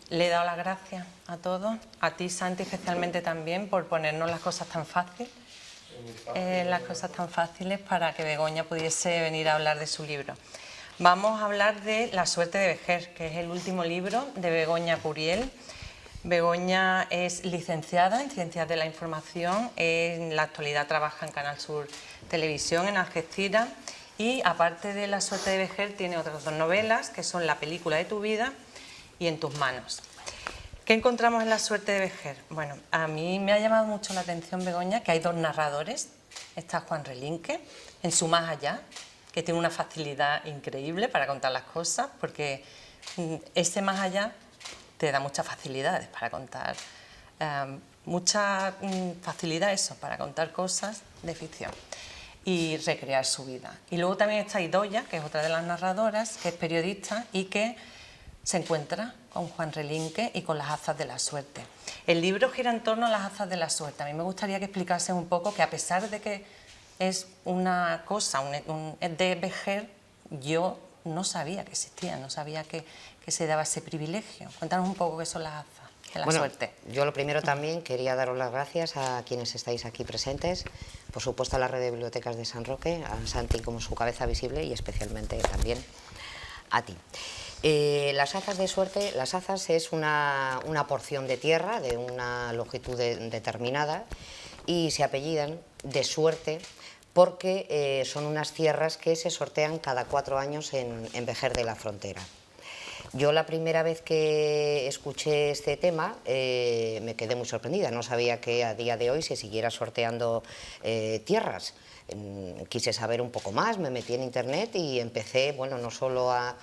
Le he dado las gracias a todos, a ti, Santi, especialmente también, por ponernos las cosas tan fáciles, para que Begoña pudiese venir a hablar de su libro. Vamos a hablar de La suerte de Vejer, que es el último libro de Begoña Curiel. Begoña es licenciada en Ciencias de la Información, en la actualidad trabaja en Canal Sur Televisión, en Algeciras, y aparte de La suerte de Vejer tiene otras dos novelas, que son La película de tu vida y En tus manos. ¿Qué encontramos en La suerte de Vejer? Bueno, a mí me ha llamado mucho la atención, Begoña, que hay dos narradores. Está Juan Relinque, en su Más allá, que tiene una facilidad increíble para contar las cosas, porque ese Más allá te da muchas facilidades para contar, mucha facilidad eso, para contar cosas de ficción y recrear su vida. Y luego también está Idoia, que es otra de las narradoras, que es periodista y que se encuentra con Juan Relinque y con las azas de la suerte. El libro gira en torno a las azas de la suerte. A mí me gustaría que explicasen un poco que, a pesar de que es una cosa de Vejer, yo no sabía que existía, no sabía que se daba ese privilegio. Cuéntanos un poco qué son las azas de la suerte. Yo lo primero también quería daros las gracias a quienes estáis aquí presentes, por supuesto a la Red de Bibliotecas de San Roque, a Santi como su cabeza visible y especialmente también a ti. Las azas de suerte, las azas es una porción de tierra de una longitud determinada y se apellidan de suerte porque son unas tierras que se sortean cada 4 años en Vejer de la Frontera. Yo la primera vez que escuché este tema me quedé muy sorprendida, no sabía que a día de hoy se siguiera sorteando tierras. Quise saber un poco más, me metí en internet y empecé, bueno, no solo a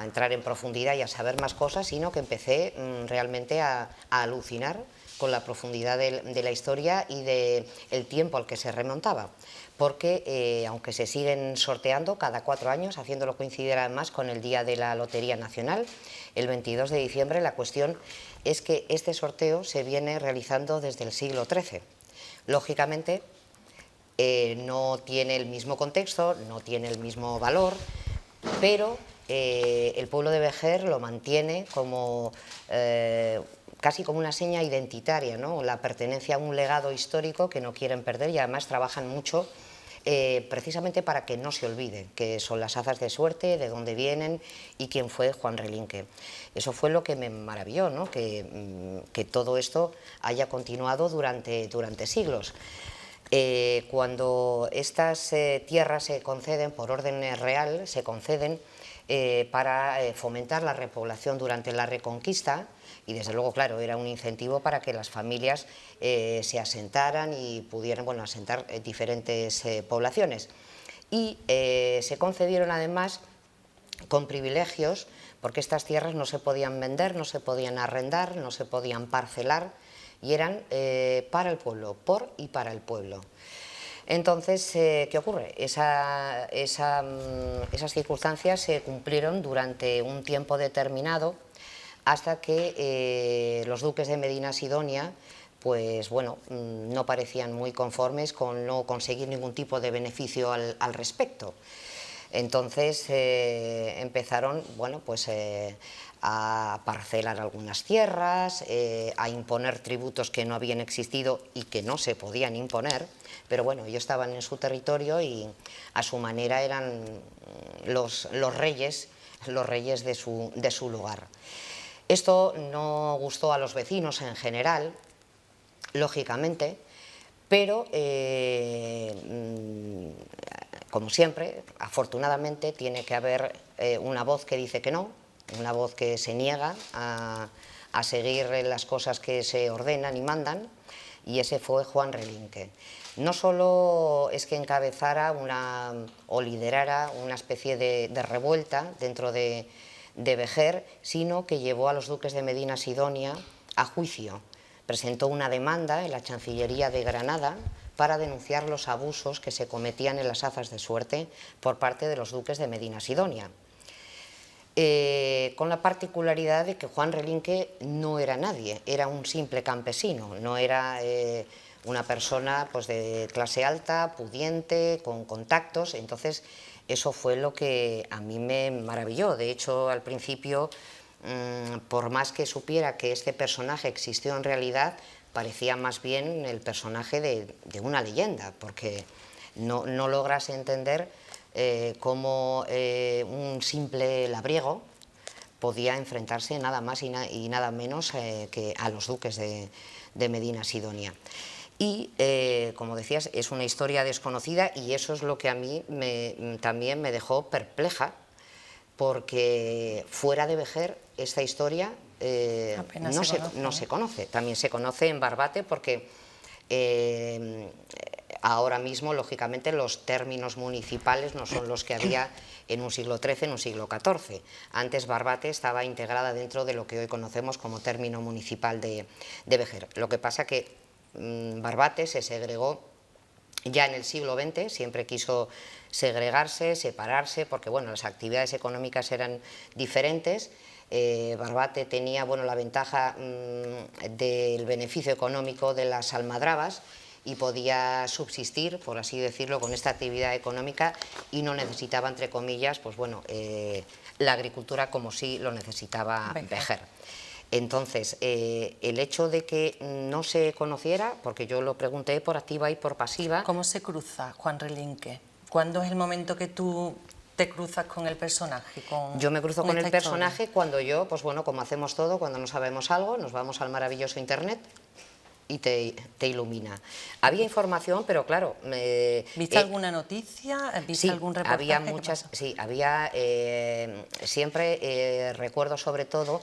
entrar en profundidad y a saber más cosas, sino que empecé realmente a alucinar con la profundidad de la historia y del tiempo al que se remontaba, porque aunque se siguen sorteando cada 4 años, haciéndolo coincidir además con el día de la Lotería Nacional, el 22 de diciembre, la cuestión es que este sorteo se viene realizando desde el siglo XIII. Lógicamente, no tiene el mismo contexto, no tiene el mismo valor, pero el pueblo de Vejer lo mantiene como casi como una seña identitaria, ¿no? La pertenencia a un legado histórico que no quieren perder y además trabajan mucho precisamente para que no se olvide, que son las azas de suerte, de dónde vienen y quién fue Juan Relinque. Eso fue lo que me maravilló, ¿no? Que todo esto haya continuado durante siglos. Cuando estas tierras se conceden por orden real, se conceden para fomentar la repoblación durante la Reconquista y desde luego, claro, era un incentivo para que las familias se asentaran y pudieran, bueno, asentar diferentes poblaciones. Y se concedieron además con privilegios, porque estas tierras no se podían vender, no se podían arrendar, no se podían parcelar y eran para el pueblo, por y para el pueblo. Entonces, ¿qué ocurre? Esas circunstancias se cumplieron durante un tiempo determinado hasta que los duques de Medina Sidonia, pues bueno, no parecían muy conformes con no conseguir ningún tipo de beneficio al respecto. Entonces empezaron, bueno, pues a parcelar algunas tierras, a imponer tributos que no habían existido y que no se podían imponer, pero bueno, ellos estaban en su territorio y a su manera eran los reyes de su lugar. Esto no gustó a los vecinos en general, lógicamente, pero como siempre, afortunadamente, tiene que haber una voz que dice que no, una voz que se niega a seguir las cosas que se ordenan y mandan, y ese fue Juan Relinque. No solo es que encabezara o liderara una especie de revuelta dentro de Vejer, sino que llevó a los duques de Medina Sidonia a juicio. Presentó una demanda en la Chancillería de Granada para denunciar los abusos que se cometían en las azas de suerte por parte de los duques de Medina Sidonia. Con la particularidad de que Juan Relinque no era nadie, era un simple campesino, no era una persona pues, de clase alta, pudiente, con contactos. Entonces eso fue lo que a mí me maravilló. De hecho, al principio por más que supiera que este personaje existió en realidad, parecía más bien el personaje de una leyenda, porque no logras entender cómo un simple labriego podía enfrentarse nada más y nada menos que a los duques de Medina Sidonia. Y, como decías, es una historia desconocida y eso es lo que a mí también me dejó perpleja, porque fuera de Vejer esta historia no se conoce. También se conoce en Barbate porque ahora mismo, lógicamente, los términos municipales no son los que había en un siglo XIII, en un siglo XIV. Antes Barbate estaba integrada dentro de lo que hoy conocemos como término municipal de Vejer. Lo que pasa que Barbate se segregó ya en el siglo XX, siempre quiso segregarse, separarse, porque bueno, las actividades económicas eran diferentes. Barbate tenía la ventaja del beneficio económico de las almadrabas y podía subsistir, por así decirlo, con esta actividad económica y no necesitaba, entre comillas, la agricultura como sí lo necesitaba Vejer. Entonces, el hecho de que no se conociera, porque yo lo pregunté por activa y por pasiva... ¿Cómo se cruza Juan Relinque? ¿Cuándo es el momento que tú te cruzas con el personaje? Yo me cruzo con el personaje cuando yo, como hacemos todo, cuando no sabemos algo, nos vamos al maravilloso Internet y te ilumina. Había información, pero claro... ¿Viste alguna noticia? ¿Viste algún reportaje? Había muchas, sí, había... siempre recuerdo sobre todo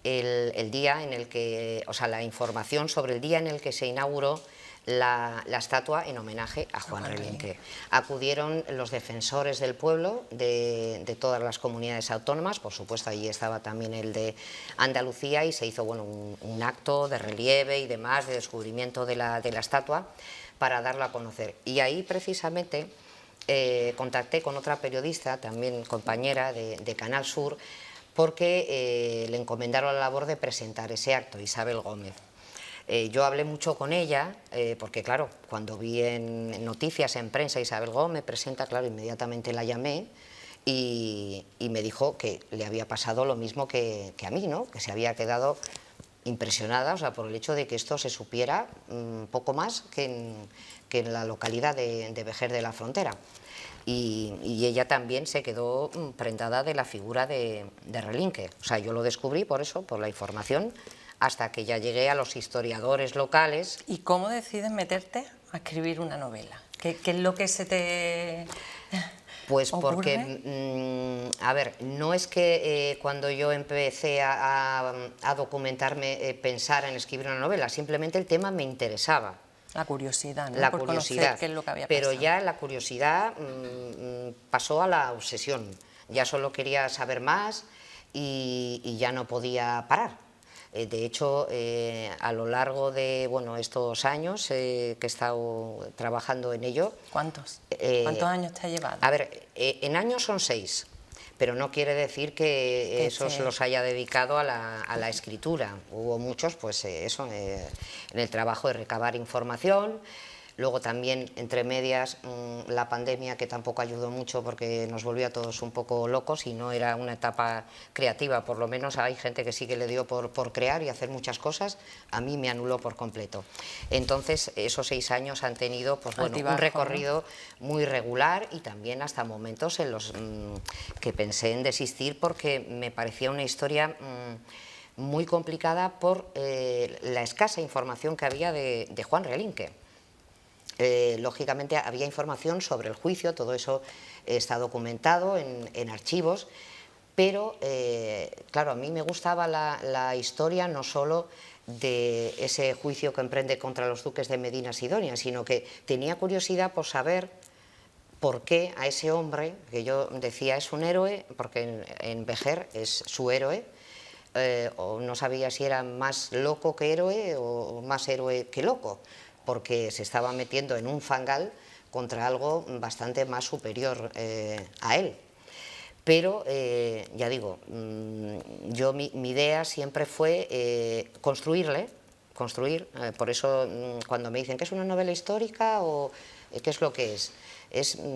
el día en el que... O sea, la información sobre el día en el que se inauguró la estatua en homenaje a Juan Relinque. Acudieron los defensores del pueblo de todas las comunidades autónomas, por supuesto allí estaba también el de Andalucía y se hizo un acto de relieve y demás, de descubrimiento de la estatua para darla a conocer. Y ahí precisamente contacté con otra periodista, también compañera de Canal Sur, porque le encomendaron la labor de presentar ese acto, Isabel Gómez. Yo hablé mucho con ella, porque claro, cuando vi en noticias, en prensa, Isabel Gómez presenta, claro, inmediatamente la llamé y me dijo que le había pasado lo mismo que a mí, ¿no? Que se había quedado impresionada, o sea, por el hecho de que esto se supiera poco más que en la localidad de Vejer de la Frontera. Y ella también se quedó prendada de la figura de Relinque. O sea, yo lo descubrí por eso, por la información, hasta que ya llegué a los historiadores locales. ¿Y cómo decides meterte a escribir una novela? ¿Qué es lo que se te Pues ocurre? Porque, a ver, no es que cuando yo empecé a documentarme pensara en escribir una novela, simplemente el tema me interesaba. La curiosidad, ¿no? La por curiosidad, conocer qué es lo que había pero pasado. ya la curiosidad pasó a la obsesión. Ya solo quería saber más y ya no podía parar. De hecho, a lo largo de estos años que he estado trabajando en ello... ¿Cuántos? ¿Cuántos años te ha llevado? A ver, en años son 6, pero no quiere decir que esos los haya dedicado a la escritura. Hubo muchos, pues eso, en el trabajo de recabar información. Luego también, entre medias, la pandemia, que tampoco ayudó mucho porque nos volvió a todos un poco locos y no era una etapa creativa. Por lo menos hay gente que sí que le dio por crear y hacer muchas cosas. A mí me anuló por completo. Entonces, esos 6 años han tenido un recorrido muy regular y también hasta momentos en los que pensé en desistir porque me parecía una historia muy complicada por la escasa información que había de Juan Relinque. Lógicamente había información sobre el juicio, todo eso está documentado en archivos, pero claro, a mí me gustaba la historia no solo de ese juicio que emprende contra los duques de Medina Sidonia, sino que tenía curiosidad por saber por qué a ese hombre, que yo decía es un héroe, porque en Vejer es su héroe, o no sabía si era más loco que héroe o más héroe que loco, porque se estaba metiendo en un fangal contra algo bastante más superior a él. Pero, ya digo, mi idea siempre fue construirle construir. Por eso cuando me dicen que es una novela histórica o qué es lo que es,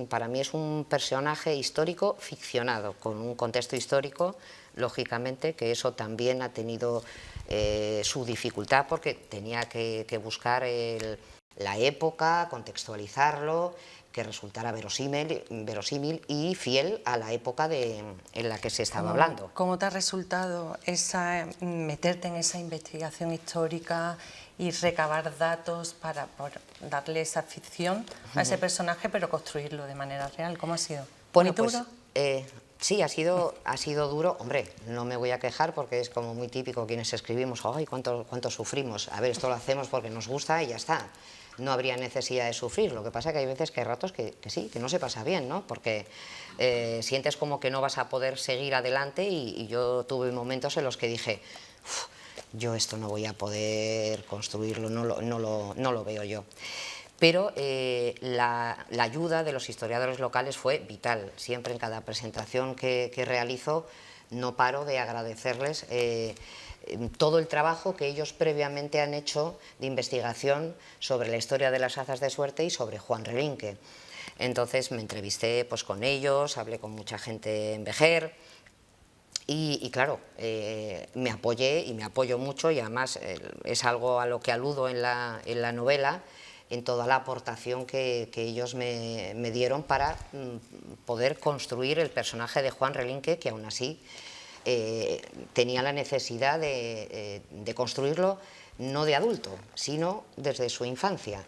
para mí es un personaje histórico ficcionado, con un contexto histórico, lógicamente, que eso también ha tenido su dificultad porque tenía que buscar la época, contextualizarlo, que resultara verosímil y fiel a la época en la que se estaba hablando. ¿Cómo te ha resultado meterte en esa investigación histórica y recabar datos para darle esa ficción a ese personaje, pero construirlo de manera real? ¿Cómo ha sido? Bueno, ¿Muy duro? Sí, ha sido duro. Hombre, no me voy a quejar porque es como muy típico quienes escribimos, ¡ay, cuánto sufrimos! A ver, esto lo hacemos porque nos gusta y ya está. No habría necesidad de sufrir. Lo que pasa es que hay veces que hay ratos que sí, que no se pasa bien, ¿no? Porque sientes como que no vas a poder seguir adelante y yo tuve momentos en los que dije, yo esto no voy a poder construirlo, no lo veo yo. Pero la ayuda de los historiadores locales fue vital. Siempre en cada presentación que realizo no paro de agradecerles todo el trabajo que ellos previamente han hecho de investigación sobre la historia de las azas de suerte y sobre Juan Relinque. Entonces me entrevisté pues, con ellos, hablé con mucha gente en Vejer y claro, me apoyé y me apoyo mucho y además es algo a lo que aludo en la novela, en toda la aportación que ellos me dieron para poder construir el personaje de Juan Relinque, que aún así tenía la necesidad de construirlo no de adulto, sino desde su infancia.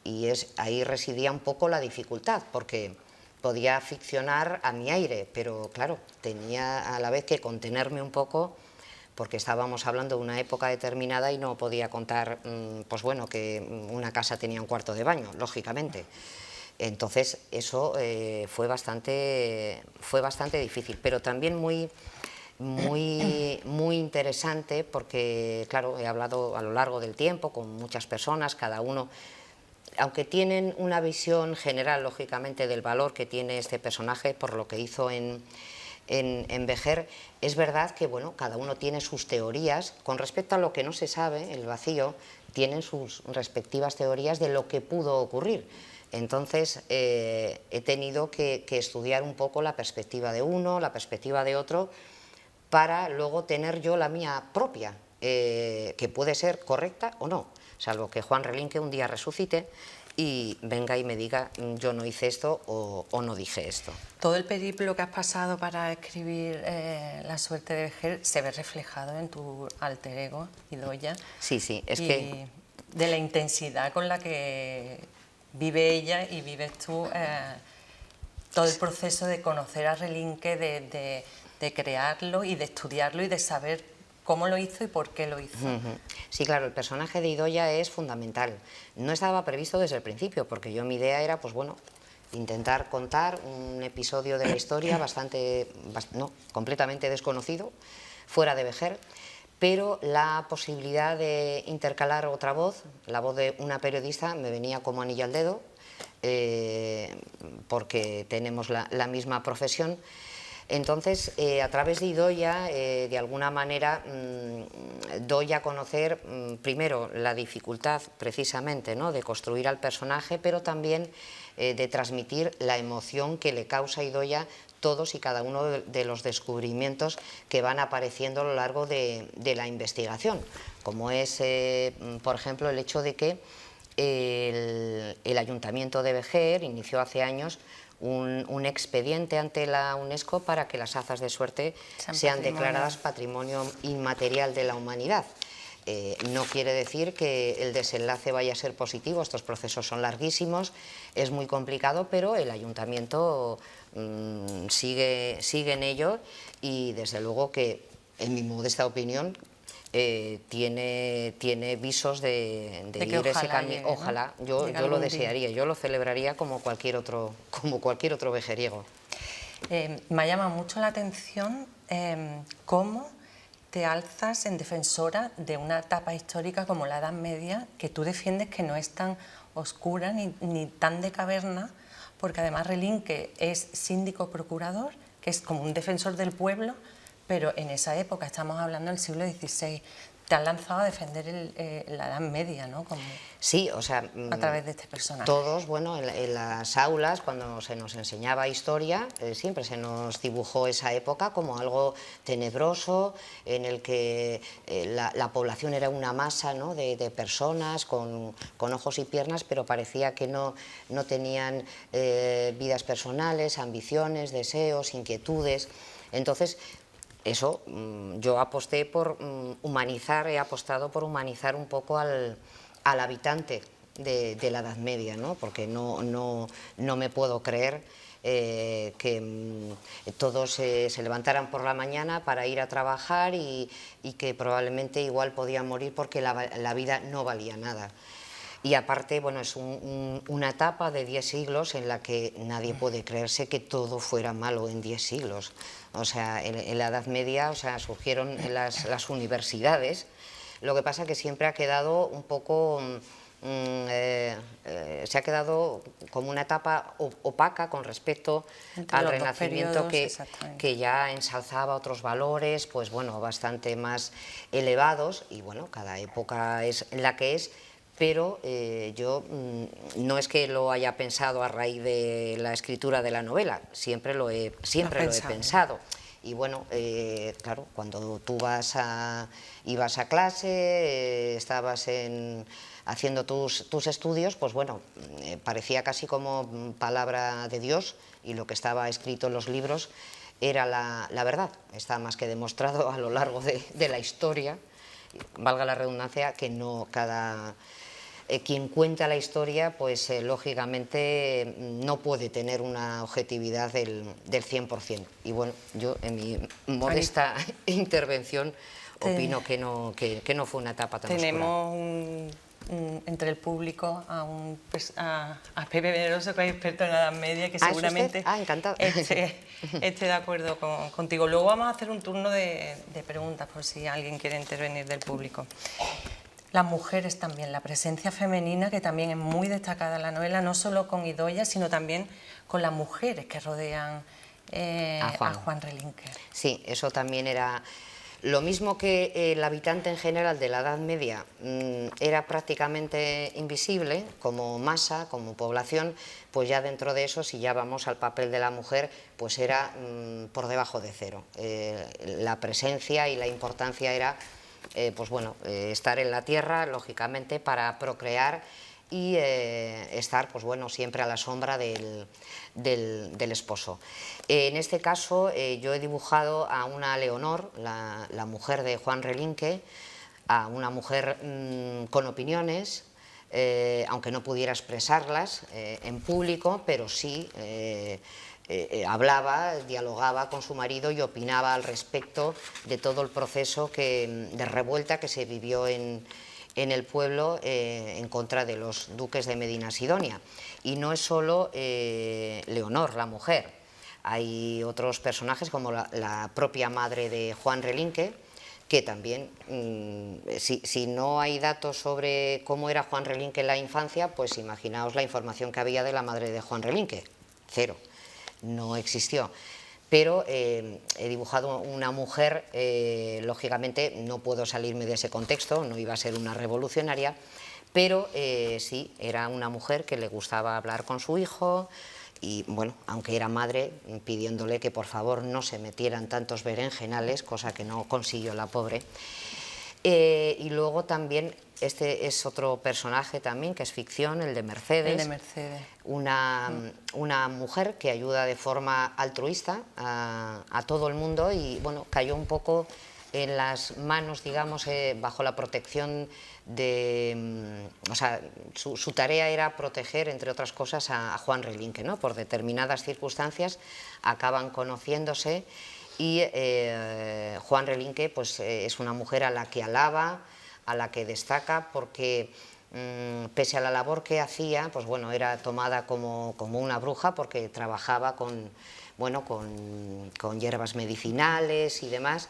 Y ahí residía un poco la dificultad, porque podía ficcionar a mi aire, pero claro, tenía a la vez que contenerme un poco, porque estábamos hablando de una época determinada y no podía contar, pues bueno, que una casa tenía un cuarto de baño, lógicamente. Entonces eso fue bastante difícil, pero también muy interesante porque, claro, he hablado a lo largo del tiempo con muchas personas, cada uno, aunque tienen una visión general, lógicamente, del valor que tiene este personaje por lo que hizo en Vejer, es verdad que, bueno, cada uno tiene sus teorías. Con respecto a lo que no se sabe, el vacío, tienen sus respectivas teorías de lo que pudo ocurrir. Entonces, he tenido que estudiar un poco la perspectiva de uno, la perspectiva de otro, para luego tener yo la mía propia, que puede ser correcta o no, salvo que Juan Relinque un día resucite y venga y me diga yo no hice esto o no dije esto. Todo el periplo que has pasado para escribir La suerte de Vejer se ve reflejado en tu alter ego, Idoia. Sí, es que... de la intensidad con la que vive ella y vives tú todo el proceso de conocer a Relinque, de crearlo y de estudiarlo y de saber cómo lo hizo y por qué lo hizo. Sí, claro, el personaje de Idoia es fundamental. No estaba previsto desde el principio, porque yo mi idea era, pues bueno, intentar contar un episodio de la historia completamente desconocido, fuera de Vejer, pero la posibilidad de intercalar otra voz, la voz de una periodista, me venía como anillo al dedo, porque tenemos la misma profesión. Entonces, a través de Idoia, de alguna manera, doy a conocer, primero, la dificultad, precisamente, ¿no?, de construir al personaje, pero también de transmitir la emoción que le causa a Idoia todos y cada uno de los descubrimientos que van apareciendo a lo largo de la investigación, como es, por ejemplo, el hecho de que el Ayuntamiento de Vejer inició hace años un expediente ante la UNESCO para que las azas de suerte sean declaradas Patrimonio Inmaterial de la Humanidad. No quiere decir que el desenlace vaya a ser positivo, estos procesos son larguísimos, es muy complicado, pero el Ayuntamiento sigue en ello y desde luego que, en mi modesta opinión, tiene visos de ir ese camino. Ojalá, yo lo desearía, yo lo celebraría como cualquier otro vejeriego. Me ha llamado mucho la atención cómo te alzas en defensora de una etapa histórica como la Edad Media, que tú defiendes que no es tan oscura ni tan de caverna, porque además Relinque es síndico procurador, que es como un defensor del pueblo, pero en esa época, estamos hablando del siglo XVI, te has lanzado a defender la Edad Media, ¿no? Como Sí, o sea, a través de este personaje. todos, bueno, en las aulas, cuando se nos enseñaba historia, siempre se nos dibujó esa época como algo tenebroso, en el que la población era una masa, ¿no?, de personas con ojos y piernas, pero parecía que no tenían vidas personales, ambiciones, deseos, inquietudes. Entonces, eso, yo aposté por humanizar, he apostado por humanizar un poco al habitante de la Edad Media, ¿no? Porque no me puedo creer que todos se levantaran por la mañana para ir a trabajar y que probablemente igual podían morir porque la vida no valía nada. Y aparte, bueno, es una etapa de 10 siglos en la que nadie puede creerse que todo fuera malo en 10 siglos. O sea, en la Edad Media, o sea, surgieron las universidades. Lo que pasa es que siempre ha quedado un poco... se ha quedado como una etapa opaca con respecto al Renacimiento, que ya ensalzaba otros valores, pues bueno, bastante más elevados, y bueno, cada época es la que es. Pero yo no es que lo haya pensado a raíz de la escritura de la novela, siempre lo he pensado. Y bueno, claro, cuando tú ibas a clase, estabas haciendo tus estudios, pues bueno, parecía casi como palabra de Dios, y lo que estaba escrito en los libros era la verdad. Está más que demostrado a lo largo de la historia, valga la redundancia, que no quien cuenta la historia, pues lógicamente no puede tener una objetividad del 100%. Y bueno, yo en mi modesta intervención opino que no fue una etapa tan oscura. Tenemos entre el público a Pepe Veneroso, que es experto en la Edad Media, que seguramente encantado. esté de acuerdo contigo. Luego vamos a hacer un turno de preguntas por si alguien quiere intervenir del público. Las mujeres también, la presencia femenina, que también es muy destacada en la novela, no solo con Idoia, sino también con las mujeres que rodean a Juan Relinque. Sí, eso también era... Lo mismo que el habitante en general de la Edad Media era prácticamente invisible como masa, como población, pues ya dentro de eso, si ya vamos al papel de la mujer, pues era por debajo de cero. La presencia y la importancia era... pues bueno, estar en la tierra, lógicamente, para procrear y estar, pues bueno, siempre a la sombra del esposo. En este caso, yo he dibujado a una Leonor, la mujer de Juan Relinque, a una mujer con opiniones, aunque no pudiera expresarlas en público, pero sí... hablaba, dialogaba con su marido y opinaba al respecto de todo el proceso de revuelta que se vivió en el pueblo en contra de los duques de Medina Sidonia. Y no es solo Leonor, la mujer, hay otros personajes como la propia madre de Juan Relinque, que también, si no hay datos sobre cómo era Juan Relinque en la infancia, pues imaginaos la información que había de la madre de Juan Relinque, cero. No existió, pero he dibujado una mujer, lógicamente no puedo salirme de ese contexto, no iba a ser una revolucionaria, pero sí, era una mujer que le gustaba hablar con su hijo y, bueno, aunque era madre, pidiéndole que por favor no se metieran tantos berenjenales, cosa que no consiguió la pobre. Y luego también, este es otro personaje también, que es ficción, el de Mercedes. El de Mercedes. Una mujer que ayuda de forma altruista a todo el mundo y, bueno, cayó un poco en las manos, digamos, bajo la protección de... o sea, su tarea era proteger, entre otras cosas, a Juan Relinque, ¿no? Por determinadas circunstancias acaban conociéndose. Y Juan Relinque, pues, es una mujer a la que alaba, a la que destaca, porque pese a la labor que hacía, pues bueno, era tomada como una bruja, porque trabajaba con hierbas medicinales y demás,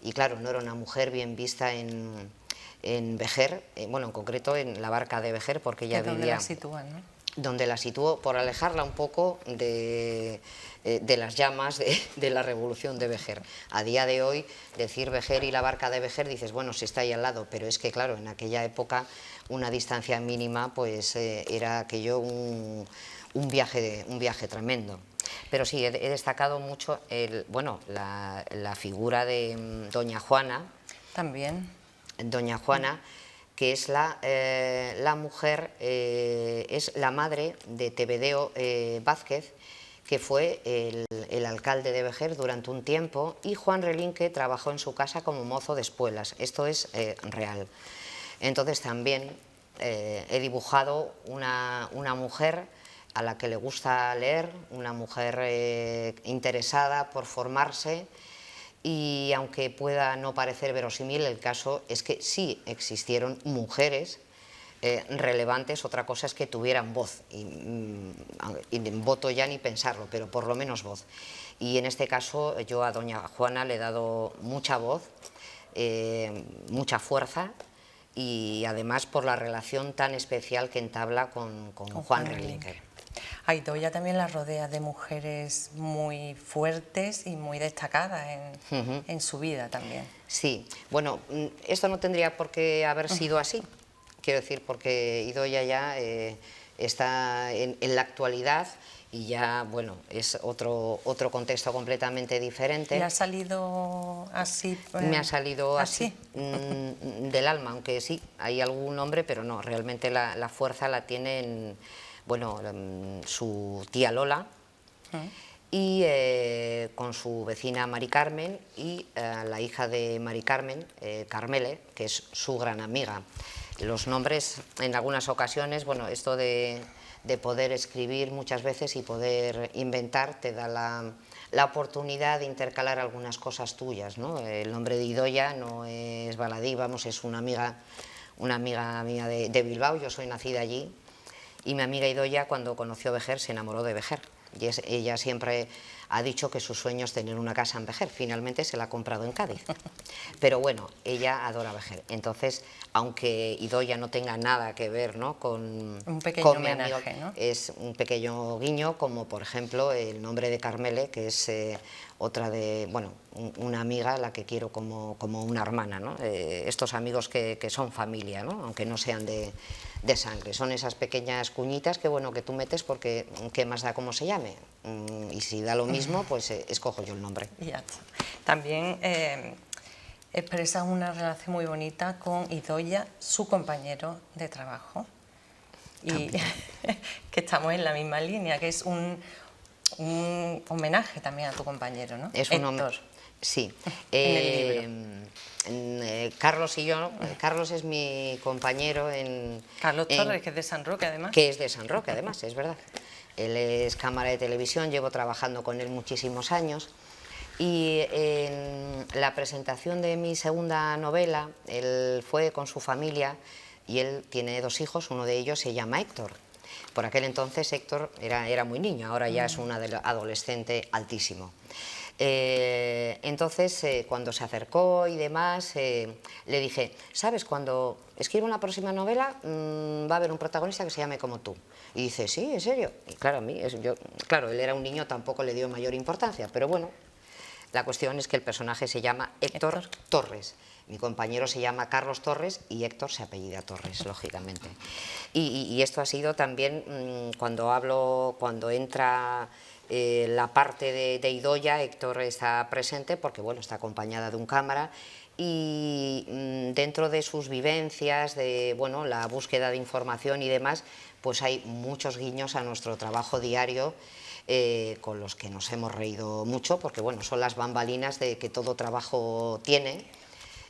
y claro, no era una mujer bien vista en Vejer, bueno, en concreto en la Barca de Vejer, porque ella vivía... ¿Dónde la sitúan, no? donde la sitúo por alejarla un poco de las llamas de la revolución de Vejer. A día de hoy, decir Vejer y la barca de Vejer, dices, bueno, si está ahí al lado, pero es que claro, en aquella época una distancia mínima pues era aquello un viaje tremendo. Pero sí, he destacado mucho bueno, la figura de doña Juana. También. Doña Juana, que es la mujer, es la madre de Tebedeo Vázquez, que fue el alcalde de Vejer durante un tiempo, y Juan Relinque trabajó en su casa como mozo de espuelas. Esto es real. Entonces también he dibujado una mujer a la que le gusta leer, una mujer interesada por formarse, y aunque pueda no parecer verosímil, el caso es que sí existieron mujeres relevantes. Otra cosa es que tuvieran voz, y voto ya ni pensarlo, pero por lo menos voz. Y en este caso yo a doña Juana le he dado mucha voz, mucha fuerza, y además por la relación tan especial que entabla con Juan Relinque. A Idoia también la rodea de mujeres muy fuertes y muy destacadas en su vida también. Sí, bueno, esto no tendría por qué haber sido así, quiero decir, porque Idoia ya está en la actualidad y ya, bueno, es otro contexto completamente diferente. ¿Y ha salido así? Me ha salido así del alma, aunque sí, hay algún nombre, pero no, realmente la fuerza la tiene bueno, su tía Lola, y con su vecina Mari Carmen, y la hija de Mari Carmen, Carmele, que es su gran amiga. Los nombres, en algunas ocasiones, bueno, esto de poder escribir muchas veces y poder inventar te da la oportunidad de intercalar algunas cosas tuyas, ¿no? El nombre de Idoia no es baladí, vamos, es una amiga mía de Bilbao. Yo soy nacida allí, y mi amiga Idoia, cuando conoció Vejer, se enamoró de Vejer. Y ella siempre ha dicho que su sueño es tener una casa en Vejer. Finalmente se la ha comprado en Cádiz. Pero bueno, ella adora Vejer. Entonces, aunque Idoia no tenga nada que ver, ¿no?, con mi amigo, ¿no?, es un pequeño guiño, como por ejemplo el nombre de Carmele, que es otra de, bueno, una amiga a la que quiero como una hermana, ¿no? Estos amigos que son familia, ¿no?, aunque no sean de sangre. Son esas pequeñas cuñitas que, bueno, que tú metes porque qué más da cómo se llame. Y si da lo mismo, pues escojo yo el nombre. Y ya está. También expresa una relación muy bonita con Idoia, su compañero de trabajo. Y que estamos en la misma línea, que es un homenaje también a tu compañero, ¿no? Es un Héctor. Sí. En el libro. Carlos y yo, Carlos es mi compañero Carlos Torres, que es de San Roque, además. Que es de San Roque, además, es verdad. Él es cámara de televisión, llevo trabajando con él muchísimos años. Y en la presentación de mi segunda novela, él fue con su familia, y él tiene 2 hijos, uno de ellos se llama Héctor. Por aquel entonces Héctor era muy niño, ahora ya es un adolescente altísimo. Entonces, cuando se acercó y demás, le dije, ¿sabes? Cuando escriba una próxima novela va a haber un protagonista que se llame como tú. Y dice, ¿sí? ¿En serio? Y claro, claro, él era un niño, tampoco le dio mayor importancia, pero bueno, la cuestión es que el personaje se llama Héctor Torres. Mi compañero se llama Carlos Torres y Héctor se apellida Torres, lógicamente. Y esto ha sido también, cuando entra la parte de Idoia, Héctor está presente porque, bueno, está acompañada de un cámara, y dentro de sus vivencias, de, bueno, la búsqueda de información y demás, pues hay muchos guiños a nuestro trabajo diario, con los que nos hemos reído mucho, porque, bueno, son las bambalinas de que todo trabajo tiene,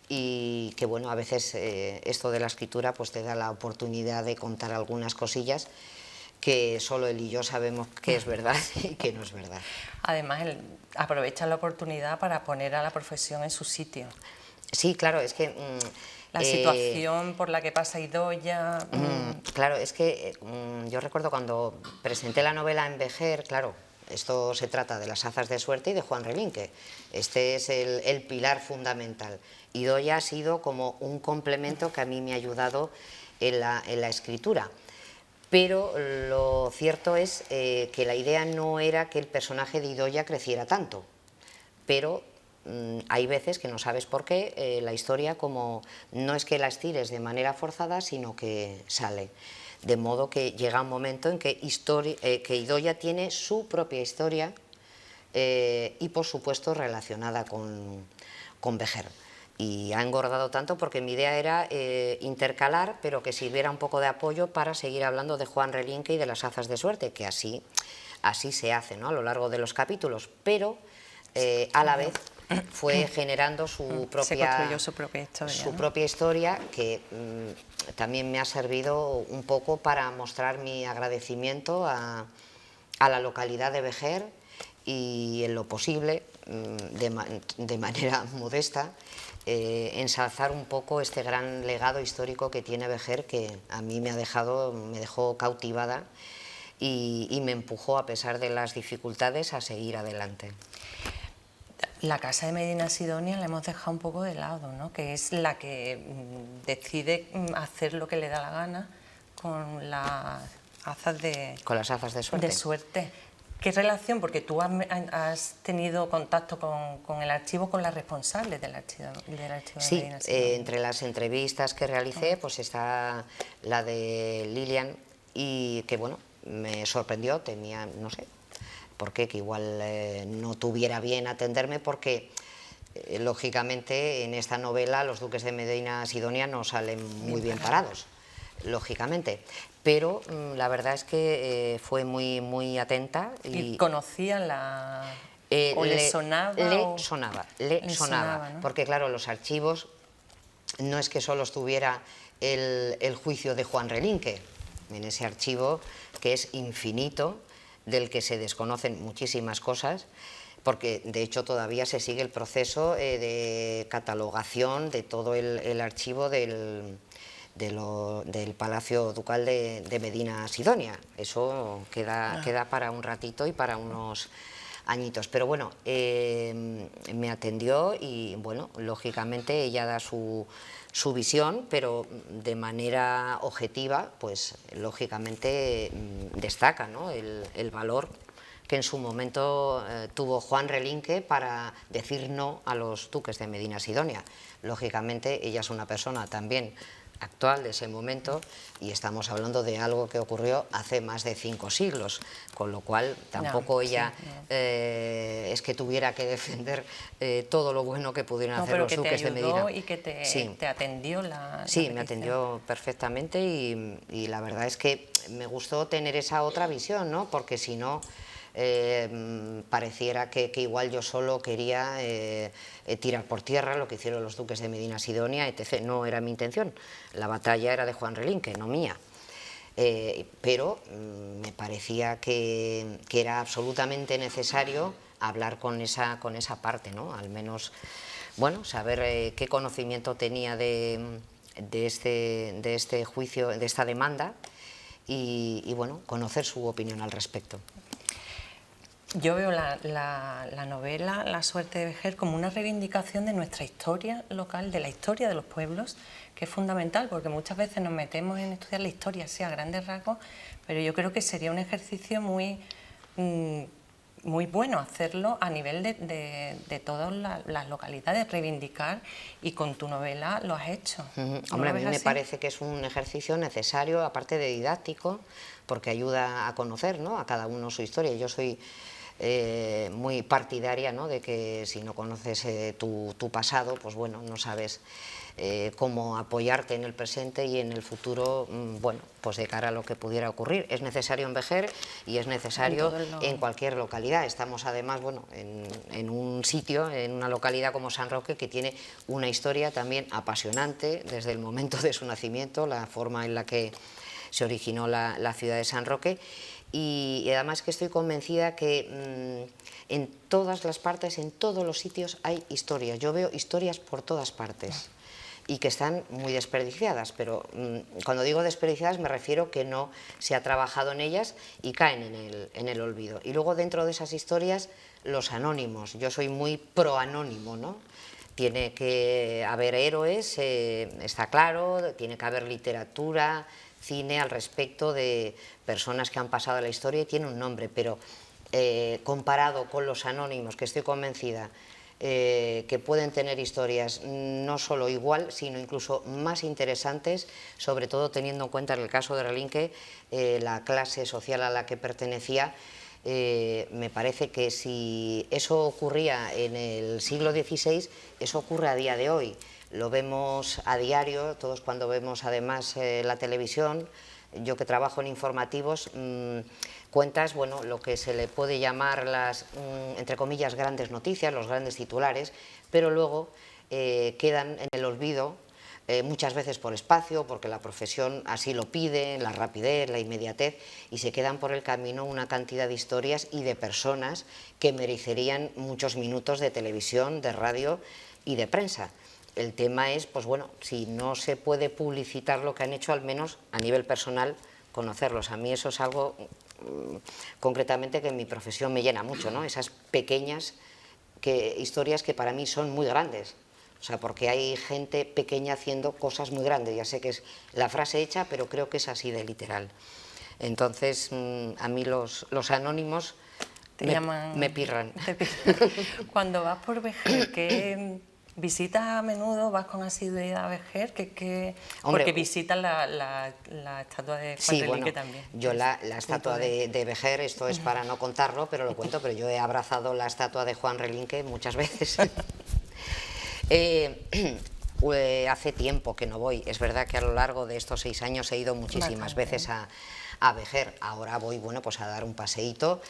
y que, bueno, a veces esto de la escritura pues te da la oportunidad de contar algunas cosillas que solo él y yo sabemos que es verdad y que no es verdad. Además, él aprovecha la oportunidad para poner a la profesión en su sitio. Sí, claro, es que... la situación por la que pasa Idoia... Claro, es que yo recuerdo cuando presenté la novela en Vejer, claro, esto se trata de las azas de suerte y de Juan Relinque. Este es el pilar fundamental. Idoia ha sido como un complemento que a mí me ha ayudado en la escritura. pero lo cierto es que la idea no era que el personaje de Idoia creciera tanto, pero hay veces que no sabes por qué la historia, como no es que la estires de manera forzada, sino que sale. De modo que llega un momento en que Idoia tiene su propia historia y por supuesto relacionada con Vejer. Y ha engordado tanto porque mi idea era intercalar, pero que sirviera un poco de apoyo para seguir hablando de Juan Relinque y de las azas de suerte, que así se hace, ¿no?, a lo largo de los capítulos, pero a la vez fue generando su Se construyó su propia historia, ¿no? propia historia, que también me ha servido un poco para mostrar mi agradecimiento a la localidad de Vejer y, en lo posible, de manera modesta, ensalzar un poco este gran legado histórico que tiene Vejer, que a mí me dejó cautivada y me empujó, a pesar de las dificultades, a seguir adelante. La casa de Medina Sidonia la hemos dejado un poco de lado, ¿no?, que es la que decide hacer lo que le da la gana con las azas de... Con las azas de suerte. De suerte. ¿Qué relación? Porque tú has tenido contacto con el archivo, con las responsables del archivo sí, de Medina Sidonia. Entre las entrevistas que realicé, pues está la de Lilian, y que, bueno, me sorprendió, temía, no sé por qué, que igual no tuviera bien atenderme, porque lógicamente en esta novela los duques de Medina Sidonia no salen muy bien parados, lógicamente, pero la verdad es que fue muy atenta. ¿Y conocía o le sonaba? Le sonaba, ¿no? Porque claro, los archivos no es que solo estuviera el juicio de Juan Relinque, en ese archivo, que es infinito, del que se desconocen muchísimas cosas, porque de hecho todavía se sigue el proceso de catalogación de todo el archivo del Palacio Ducal de Medina Sidonia. Eso queda para un ratito y para unos añitos. Pero bueno, me atendió y, bueno, lógicamente ella da su visión, pero de manera objetiva, pues lógicamente destaca, ¿no?, el valor que en su momento tuvo Juan Relinque para decir no a los duques de Medina Sidonia. Lógicamente ella es una persona también actual de ese momento, y estamos hablando de algo que ocurrió hace más de 5 siglos, con lo cual tampoco ella es que tuviera que defender todo lo bueno que pudieran hacer los duques de Medina. Y que te atendió la Sí, me atendió perfectamente, y la verdad es que me gustó tener esa otra visión, ¿no?, porque si no pareciera que igual yo solo quería tirar por tierra lo que hicieron los duques de Medina Sidonia, etc. No era mi intención, la batalla era de Juan Relinque, no mía. Pero me parecía que era absolutamente necesario hablar con esa parte, ¿no?, al menos, bueno, saber qué conocimiento tenía de este juicio, de esta demanda, y bueno, conocer su opinión al respecto. Yo veo la novela La suerte de Vejer como una reivindicación de nuestra historia local, de la historia de los pueblos, que es fundamental, porque muchas veces nos metemos en estudiar la historia, sí, a grandes rasgos, pero yo creo que sería un ejercicio muy bueno hacerlo a nivel de todas las localidades, reivindicar, y con tu novela lo has hecho. Hombre, a mí me parece que es un ejercicio necesario, aparte de didáctico, porque ayuda a conocer, ¿no?, a cada uno su historia. Yo soy muy partidaria, ¿no?, de que si no conoces tu pasado, pues bueno, no sabes cómo apoyarte en el presente y en el futuro, bueno, pues de cara a lo que pudiera ocurrir. Es necesario en Vejer y es necesario en cualquier localidad. Estamos además, bueno, en un sitio, en una localidad como San Roque, que tiene una historia también apasionante desde el momento de su nacimiento, la forma en la que se originó la ciudad de San Roque, y además que estoy convencida que en todas las partes, en todos los sitios hay historias. Yo veo historias por todas partes y que están muy desperdiciadas, pero cuando digo desperdiciadas me refiero que no se ha trabajado en ellas y caen en el olvido. Y luego, dentro de esas historias, los anónimos. Yo soy muy pro anónimo, ¿no? Tiene que haber héroes, está claro, tiene que haber literatura, cine al respecto de personas que han pasado a la historia y tiene un nombre, pero comparado con los anónimos, que estoy convencida que pueden tener historias no solo igual, sino incluso más interesantes, sobre todo teniendo en cuenta en el caso de Relinque la clase social a la que pertenecía. Me parece que si eso ocurría en el siglo XVI, eso ocurre a día de hoy. Lo vemos a diario, todos cuando vemos además la televisión. Yo que trabajo en informativos, cuentas, bueno, lo que se le puede llamar las, entre comillas, grandes noticias, los grandes titulares, pero luego quedan en el olvido, muchas veces por espacio, porque la profesión así lo pide, la rapidez, la inmediatez, y se quedan por el camino una cantidad de historias y de personas que merecerían muchos minutos de televisión, de radio y de prensa. El tema es, pues bueno, si no se puede publicitar lo que han hecho, al menos a nivel personal, conocerlos. A mí eso es algo concretamente que en mi profesión me llena mucho, ¿no? Esas pequeñas historias que para mí son muy grandes. O sea, porque hay gente pequeña haciendo cosas muy grandes. Ya sé que es la frase hecha, pero creo que es así de literal. Entonces, a mí los anónimos me pirran. Cuando vas por Vejer, ¿qué visitas a menudo? ¿Vas con asiduidad a Vejer? Porque visitas la estatua de Juan Relinque también. Yo la estatua de Vejer, esto es para no contarlo, pero lo cuento, pero yo he abrazado la estatua de Juan Relinque muchas veces. Hace tiempo que no voy. Es verdad que a lo largo de estos 6 años he ido muchísimas veces a Vejer. Ahora voy, bueno, pues a dar un paseíto.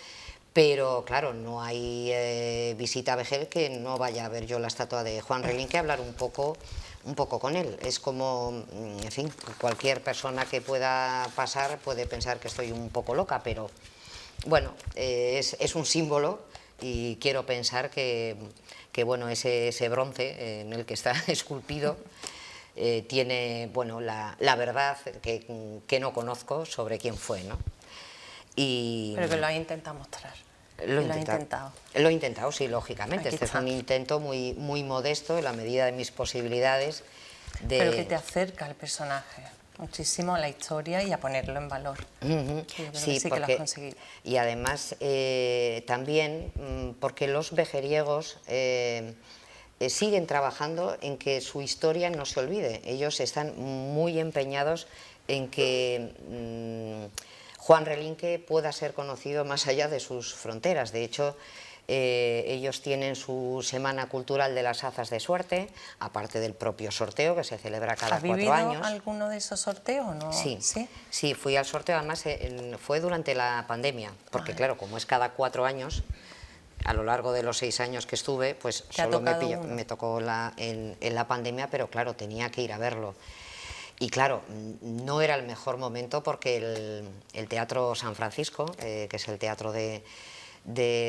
Pero claro, no hay visita a Vejer que no vaya a ver yo la estatua de Juan Relinque, a hablar un poco con él. Es como, en fin, cualquier persona que pueda pasar puede pensar que estoy un poco loca, pero bueno, es un símbolo y quiero pensar que bueno, ese bronce en el que está esculpido tiene, bueno, la verdad que no conozco sobre quién fue, ¿no? Pero que lo has intentado mostrar. Lo he intentado, sí, lógicamente. Este es un intento muy, muy modesto en la medida de mis posibilidades. Pero que te acerca al personaje muchísimo a la historia y a ponerlo en valor. Sí, que lo has conseguido. Y además también porque los vejeriegos siguen trabajando en que su historia no se olvide. Ellos están muy empeñados en que Juan Relinque pueda ser conocido más allá de sus fronteras. De hecho, ellos tienen su Semana Cultural de las Azas de Suerte, aparte del propio sorteo que se celebra cada 4 años. ¿Has vivido alguno de esos sorteos? ¿No? Sí, fui al sorteo, además fue durante la pandemia, porque claro, como es cada 4 años, a lo largo de los 6 años que estuve, pues solo me tocó en la pandemia, pero claro, tenía que ir a verlo. Y claro, no era el mejor momento porque el Teatro San Francisco, que es el teatro de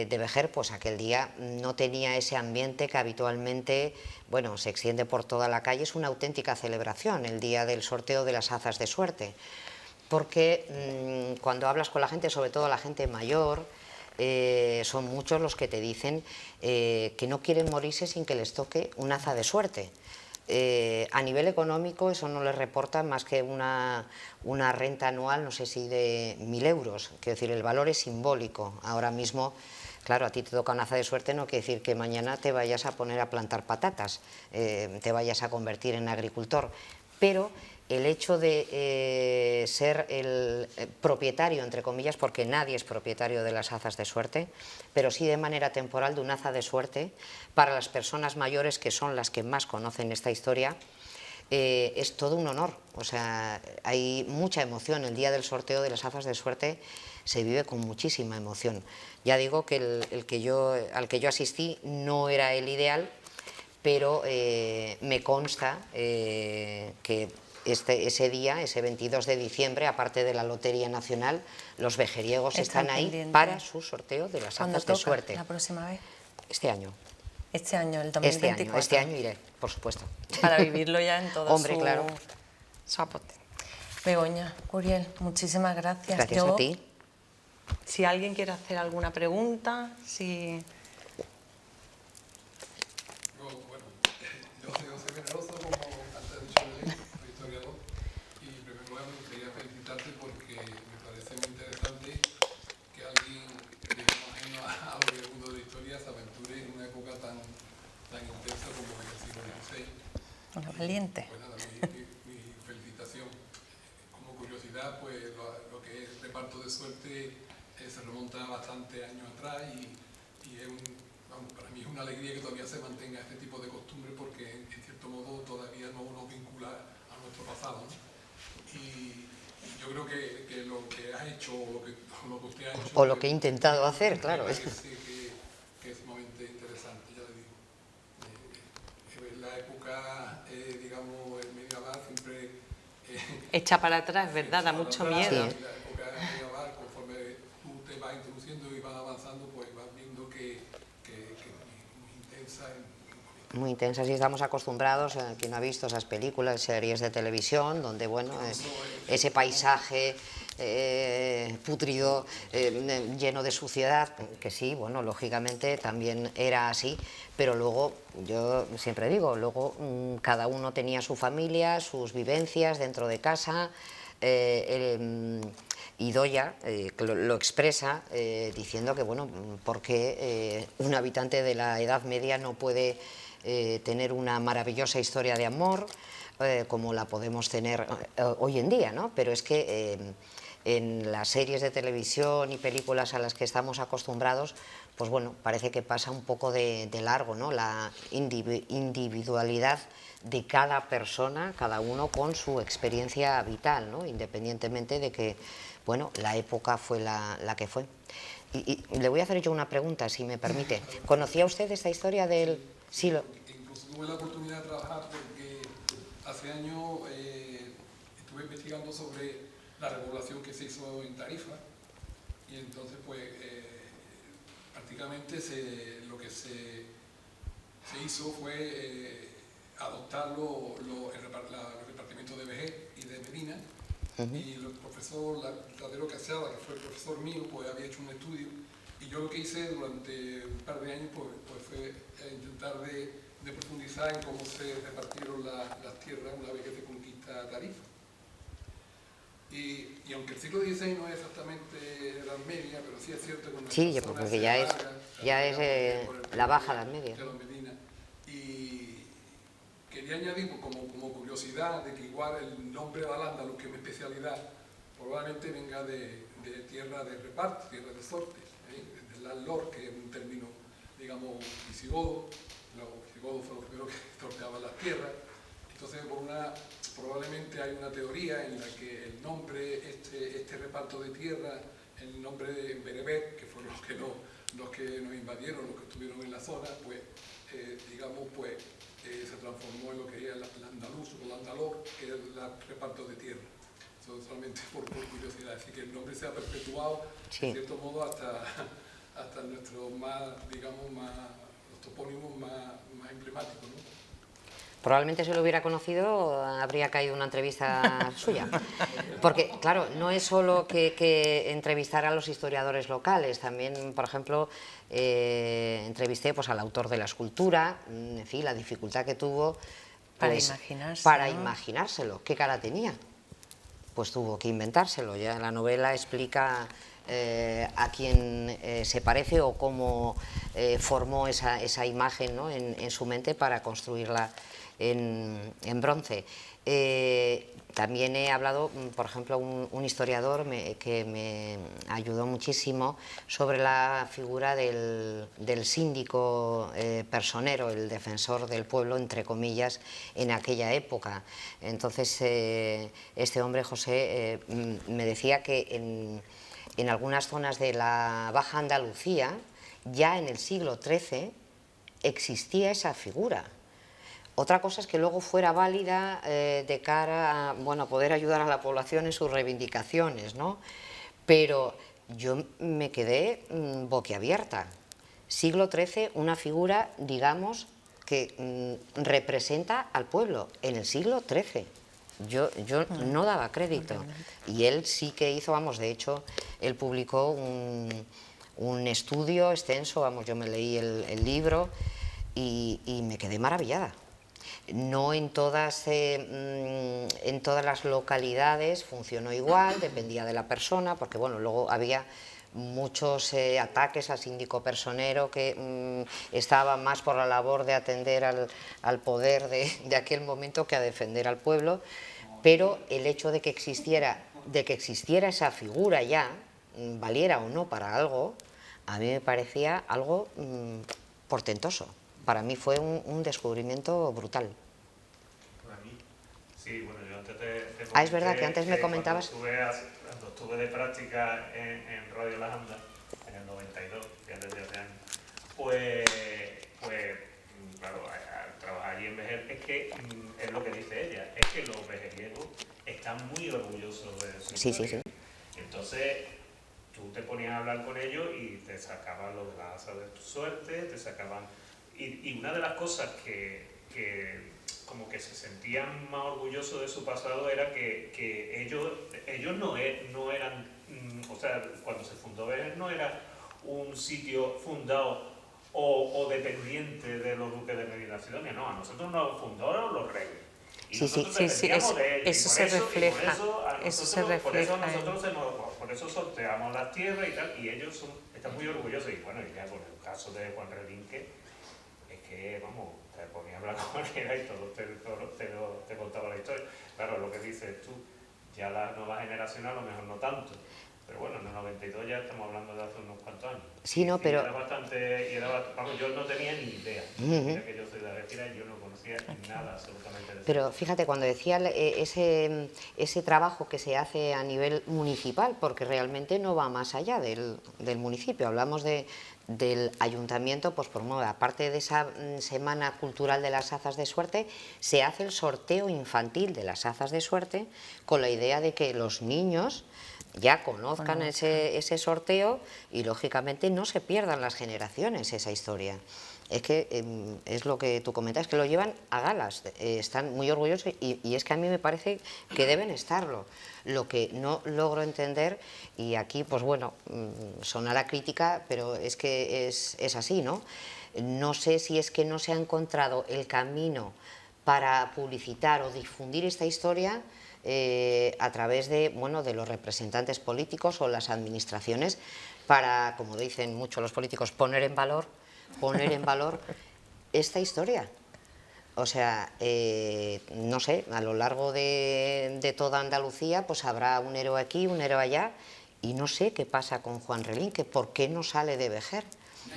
Vejer, pues aquel día no tenía ese ambiente que habitualmente, bueno, se extiende por toda la calle. Es una auténtica celebración el día del sorteo de las Azas de Suerte, porque cuando hablas con la gente, sobre todo la gente mayor, son muchos los que te dicen que no quieren morirse sin que les toque un aza de suerte. A nivel económico eso no les reporta más que una renta anual, no sé si de 1.000 euros, quiero decir, el valor es simbólico. Ahora mismo, claro, a ti te toca una aza de suerte, no quiere decir que mañana te vayas a poner a plantar patatas, te vayas a convertir en agricultor, pero el hecho de ser el propietario, entre comillas, porque nadie es propietario de las azas de suerte, pero sí de manera temporal de una aza de suerte, para las personas mayores, que son las que más conocen esta historia, es todo un honor. O sea, hay mucha emoción. El día del sorteo de las azas de suerte se vive con muchísima emoción. Ya digo que al que yo asistí no era el ideal, pero me consta que ese día, ese 22 de diciembre, aparte de la Lotería Nacional, los vejeriegos están ahí para su sorteo de las azas de suerte. ¿La próxima vez? Este año. Este año, el 2024. Este año iré, por supuesto. Para vivirlo ya en todo claro. su aporte. Begoña, Curiel, muchísimas gracias. Gracias a ti. Si alguien quiere hacer alguna pregunta, si... Yo soy generoso, como antes ha dicho Belén, soy historiador, y en primer lugar me gustaría felicitar Venga, valiente. Pues nada, mi felicitación. Como curiosidad, pues lo que es reparto de suerte se remonta bastante años atrás y es vamos, para mí es una alegría que todavía se mantenga este tipo de costumbre porque en cierto modo todavía no nos vincula a nuestro pasado, ¿no? Y yo creo que lo que has hecho o lo que usted ha hecho... O lo que he intentado hacer, claro. Me parece que es sumamente interesante, ya le digo. La época, digamos, el medieval siempre... Echa para atrás, ¿verdad? Da mucho miedo. Sí. La época medieval, conforme tú te vas introduciendo y vas avanzando, pues vas viendo que es muy intensa. Muy intensas y estamos acostumbrados, quien no ha visto esas películas, series de televisión, donde, bueno, ese paisaje pútrido, lleno de suciedad, que sí, bueno, lógicamente también era así, pero luego, yo siempre digo, luego cada uno tenía su familia, sus vivencias dentro de casa, y Doya lo expresa diciendo que, bueno, ¿por qué un habitante de la Edad Media no puede tener una maravillosa historia de amor como la podemos tener hoy en día, ¿no? Pero es que en las series de televisión y películas a las que estamos acostumbrados, pues bueno, parece que pasa un poco de largo, ¿no? La individualidad de cada persona, cada uno con su experiencia vital, ¿no? Independientemente de que, bueno, la época fue la que fue. Y le voy a hacer yo una pregunta, si me permite. ¿Conocía usted esta historia del...? Sí, incluso tuve la oportunidad de trabajar porque hace años estuve investigando sobre la regulación que se hizo en Tarifa y entonces pues prácticamente lo que se hizo fue adoptar los repartimientos de Vejer y de Medina. Y el profesor Ladero Casada, que fue el profesor mío, pues había hecho un estudio y yo lo que hice durante un par de años pues fue intentar de profundizar en cómo se repartieron las tierras una vez que se conquista Tarifa. Y aunque el siglo XVI no es exactamente Edad Media, pero sí es cierto que... Sí, porque ya es la baja Edad Media. Y quería añadir como curiosidad de que igual el nombre de Al-Ándalus, que es mi especialidad, probablemente venga de tierra de reparto, tierra de sortes, del Al-Lor, que es un término, digamos, visigodo. Los visigodos fueron los primeros que sorteaban las tierras. Entonces, probablemente hay una teoría en la que el nombre, este reparto de tierra, el nombre de bereber, que fueron los que nos invadieron, los que estuvieron en la zona, pues, digamos, pues, se transformó en lo que era el andaluz o el andalor, que es el reparto de tierra. Eso solamente por curiosidad, así que el nombre se ha perpetuado, sí, en cierto modo, hasta nuestros más, digamos, los topónimos más emblemáticos, ¿no? Probablemente si lo hubiera conocido habría caído una entrevista suya. Porque, claro, no es solo que entrevistar a los historiadores locales, también, por ejemplo, entrevisté pues, al autor de la escultura, en fin, la dificultad que tuvo pues, para imaginárselo. ¿Qué cara tenía? Pues tuvo que inventárselo. Ya la novela explica a quién se parece o cómo formó esa imagen, ¿no? en su mente para construirla en bronce. También he hablado, por ejemplo, un historiador que me ayudó muchísimo sobre la figura del síndico personero, el defensor del pueblo, entre comillas, en aquella época. Entonces, este hombre, José, me decía que en algunas zonas de la Baja Andalucía, ya en el siglo XIII, existía esa figura. Otra cosa es que luego fuera válida de cara a, bueno, a poder ayudar a la población en sus reivindicaciones, ¿no? Pero yo me quedé boquiabierta. Siglo XIII, una figura, digamos, que representa al pueblo en el siglo XIII. Yo no daba crédito. Y él sí que hizo, vamos, de hecho, él publicó un estudio extenso, vamos, yo me leí el libro y me quedé maravillada. No en todas las localidades funcionó igual, dependía de la persona, porque bueno, luego había muchos ataques al síndico personero que estaba más por la labor de atender al poder de aquel momento que a defender al pueblo, pero el hecho de que existiera esa figura ya, valiera o no para algo, a mí me parecía algo portentoso. Para mí fue un descubrimiento brutal. Para mí, sí, bueno, yo antes te es verdad que antes me comentabas... Cuando estuve de práctica en Radio Las Andas, en el 92, ya desde hace años, pues claro, al trabajar allí en Vejer, es que es lo que dice ella, es que los vejeriegos están muy orgullosos de su historia. Sí. Entonces, tú te ponías a hablar con ellos y te sacaban lo de la asa de tu suerte, te sacaban... Y una de las cosas que como que se sentían más orgullosos de su pasado era que ellos no eran, o sea, cuando se fundó Vejer no era un sitio fundado o dependiente de los duques de Medina Sidonia, no, a nosotros nos fundaron los reyes. Y nosotros dependíamos de ellos. Eso se refleja. Por eso sorteamos las tierras y tal, y ellos están muy orgullosos. Y bueno, y ya con el caso de Juan Relinque, es que, vamos, te ponía a hablar con él y todo te contaba la historia. Claro, lo que dices tú, ya la nueva generación a lo mejor no tanto, pero bueno, en el 92 ya estamos hablando de hace unos cuantos años. Sí, no, pero... Vamos, yo no tenía ni idea. Mira que yo soy de Algeciras y yo no conocía nada absolutamente de eso. Pero fíjate, cuando decía ese trabajo que se hace a nivel municipal, porque realmente no va más allá del municipio, hablamos del ayuntamiento, pues aparte de esa semana cultural de las azas de suerte, se hace el sorteo infantil de las azas de suerte con la idea de que los niños ya conozcan ese sorteo y lógicamente no se pierdan las generaciones esa historia. Es que es lo que tú comentas, que lo llevan a galas, están muy orgullosos y es que a mí me parece que deben estarlo. Lo que no logro entender, y aquí pues bueno, sonará crítica, pero es que es así, ¿no? No sé si es que no se ha encontrado el camino para publicitar o difundir esta historia a través de los representantes políticos o las administraciones para, como dicen muchos los políticos, poner en valor esta historia. O sea, no sé, a lo largo de toda Andalucía pues habrá un héroe aquí, un héroe allá, y no sé qué pasa con Juan Relinque, ¿por qué no sale de Vejer?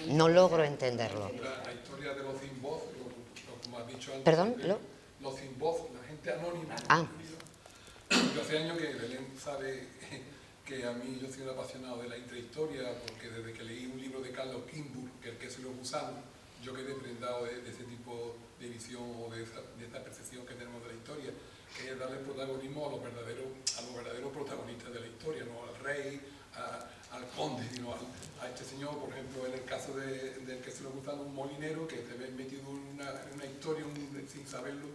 No logro entenderlo. La historia de los sin voz, como has dicho antes. ¿Perdón? Los sin voz, la gente anónima. Yo hace años que Belén sabe que a mí yo soy un apasionado de la intrahistoria, porque desde que leí un libro de Carlos Kinburg, que es El queso y los gusanos, yo quedé prendado de ese tipo de visión o de esta percepción que tenemos de la historia, que es darle protagonismo a los verdaderos protagonistas de la historia, no al rey, al conde, sino a este señor, por ejemplo, en el caso del queso y los gusanos, un molinero que se ve metido en una historia sin saberlo,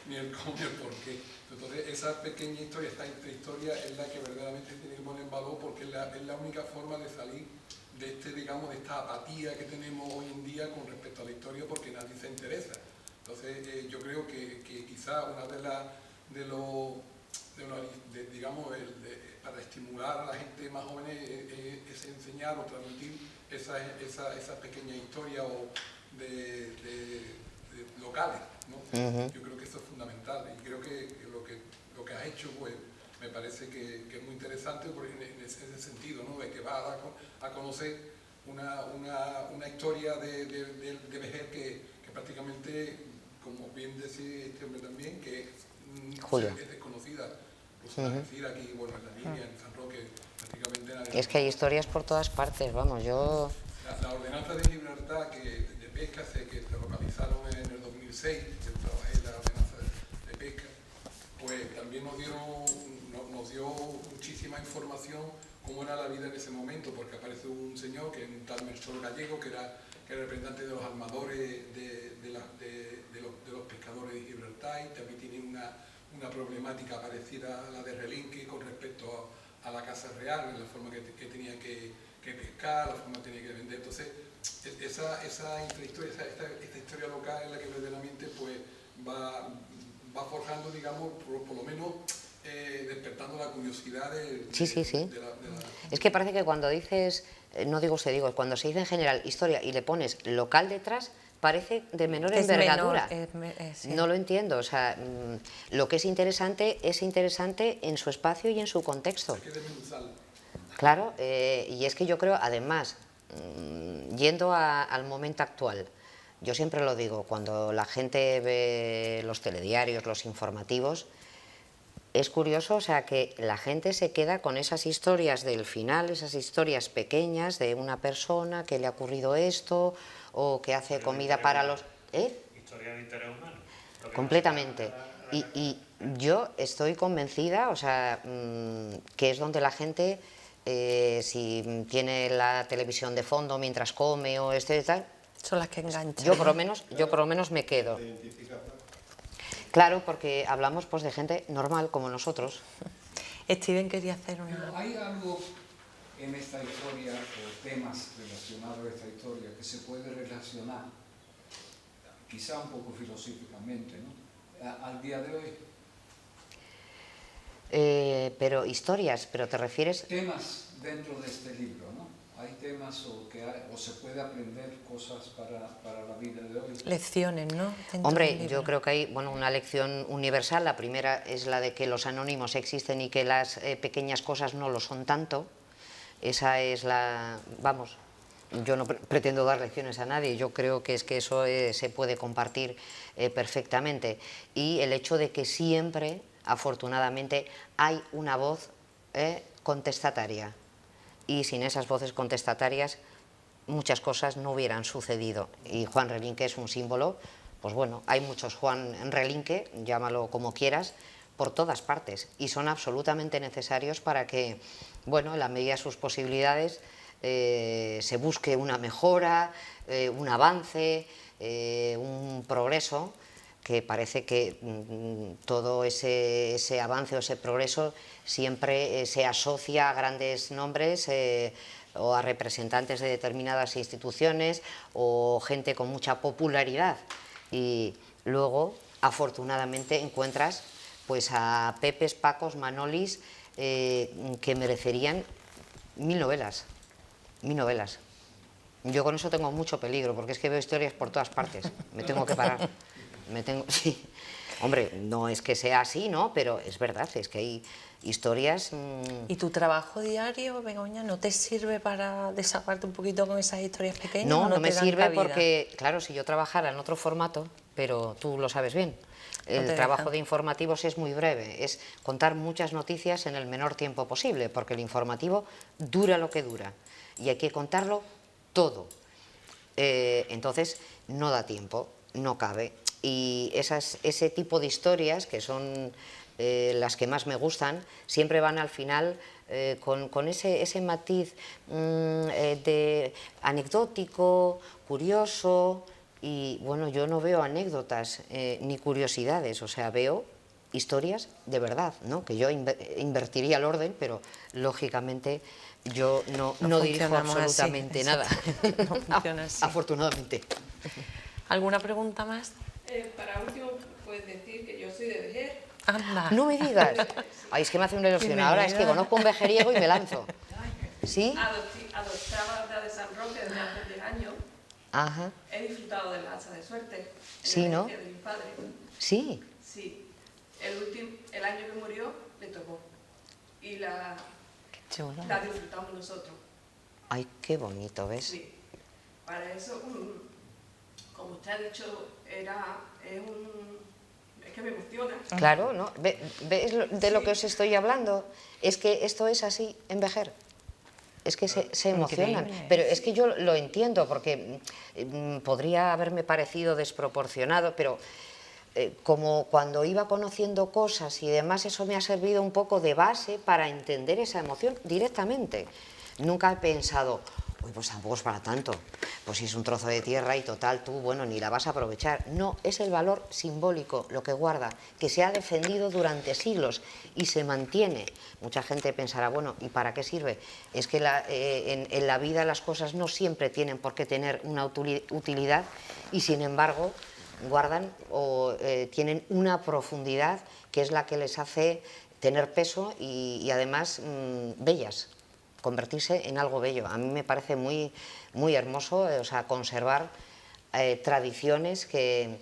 ni el cómo ni el por qué. Entonces, esa pequeña historia, esta historia es la que verdaderamente tiene que poner en valor, porque es la única forma de salir de esta apatía que tenemos hoy en día con respecto a la historia, porque nadie se interesa. Entonces, yo creo que quizá una para estimular a la gente más joven es enseñar o transmitir esa pequeña historia de locales, ¿no? Yo creo que eso es fundamental y creo que lo que has hecho pues me parece que es muy interesante en ese sentido, ¿no? De que va a conocer una historia de Vejer que prácticamente, como bien decía este hombre también, que es desconocida. Decir aquí, bueno, en la línea, en San Roque, prácticamente nadie. Es que hay historias por todas partes, vamos, yo... La ordenanza de Gibraltar de pesca que se localizaron en el 2006, yo trabajé en la ordenanza de pesca, pues también nos dio muchísima información cómo era la vida en ese momento, porque aparece un señor que es un tal Melchor Gallego, que era representante de los armadores de los pescadores de Gibraltar, y también tiene una problemática parecida a la de Relinque con respecto a la Casa Real, en la forma que tenía que pescar, la forma que tenía que vender. Entonces, esta historia local es la que verdaderamente pues, va forjando, digamos, por lo menos despertando la curiosidad Sí. de la... Es que parece que cuando dices, no digo usted, digo, cuando se dice en general historia y le pones local detrás, parece de menor Es envergadura. sí. No lo entiendo, o sea, lo que es interesante en su espacio y en su contexto. Hay que desmenuzarlo. Claro, y es que yo creo, además, yendo al momento actual, yo siempre lo digo, cuando la gente ve los telediarios, los informativos, es curioso, o sea, que la gente se queda con esas historias del final, esas historias pequeñas de una persona que le ha ocurrido esto o que hace comida para los... Historia de interés humano. Completamente. Y yo estoy convencida, o sea, que es donde la gente, si tiene la televisión de fondo mientras come o y tal, Son las que enganchan. yo por lo menos me quedo. Claro, porque hablamos pues de gente normal como nosotros. Steven quería hacer una... Pero hay algo en esta historia, o temas relacionados a esta historia, que se puede relacionar, quizá un poco filosóficamente, ¿no?, al día de hoy. Pero historias, pero te refieres... Temas dentro de este libro, ¿no? Hay temas o se puede aprender cosas para la vida de hoy. Lecciones, ¿no? Dentro del Hombre, libro. yo creo que hay una lección universal. La primera es la de que los anónimos existen y que las pequeñas cosas no lo son tanto. Esa es la... Vamos, yo no pretendo dar lecciones a nadie, yo creo que es que eso se puede compartir perfectamente. Y el hecho de que siempre, afortunadamente, hay una voz contestataria. Y sin esas voces contestatarias muchas cosas no hubieran sucedido. Y Juan Relinque es un símbolo, pues bueno, hay muchos Juan Relinque, llámalo como quieras, por todas partes, y son absolutamente necesarios para que, bueno, en la medida de sus posibilidades, se busque una mejora, un avance, un progreso, que parece que todo ese avance o ese progreso siempre se asocia a grandes nombres o a representantes de determinadas instituciones o gente con mucha popularidad. Y luego, afortunadamente, encuentras pues a Pepes, Pacos, Manolis, que merecerían 1000 novelas. 1000 novelas. Yo con eso tengo mucho peligro, porque es que veo historias por todas partes. Me tengo que parar. Sí. Hombre, no es que sea así, ¿no? Pero es verdad, es que hay historias... ¿Y tu trabajo diario, Begoña, no te sirve para desahogarte un poquito con esas historias pequeñas? No, ¿O no me te dan sirve cabida? porque, claro, si yo trabajara en otro formato, pero tú lo sabes bien, el trabajo de informativos es muy breve, es contar muchas noticias en el menor tiempo posible, porque el informativo dura lo que dura y hay que contarlo todo. Entonces, no da tiempo, no cabe. Y ese tipo de historias, que son las que más me gustan, siempre van al final con ese matiz de anecdótico, curioso, y bueno, yo no veo anécdotas ni curiosidades, o sea, veo historias de verdad, ¿no? Que yo invertiría el orden, pero lógicamente yo no dirijo funcionamos así, absolutamente nada. No funciona así. Afortunadamente. ¿Alguna pregunta más? Para último, puedes decir que yo soy de Vejer. Anda. No me digas. Ay, es que me hace una ilusión. Ahora es que conozco un vejeriego y me lanzo. ¿Sí? Adoptada de San Roque desde hace 10 años. Ajá. He disfrutado de la asa de suerte. En Sí, la ¿no? herencia de mi padre. Sí. Sí. El año que murió, le tocó. Y la Chulo. disfrutamos nosotros. Ay, qué bonito, ¿ves? Sí. Para eso, como usted ha dicho, es que me emociona. Claro, ¿no? ¿Ves de lo que os estoy hablando? Es que esto es así en Vejer. Es que se emocionan. Increíble. Pero es que yo lo entiendo, porque podría haberme parecido desproporcionado, pero como cuando iba conociendo cosas y demás, eso me ha servido un poco de base para entender esa emoción directamente. Nunca he pensado, uy, pues tampoco es para tanto, pues si es un trozo de tierra y total tú, bueno, ni la vas a aprovechar. No, es el valor simbólico lo que guarda, que se ha defendido durante siglos y se mantiene. Mucha gente pensará, bueno, ¿y para qué sirve? Es que en la vida las cosas no siempre tienen por qué tener una utilidad y sin embargo guardan o tienen una profundidad que es la que les hace tener peso y además bellas, convertirse en algo bello. A mí me parece muy, muy hermoso, o sea, conservar tradiciones que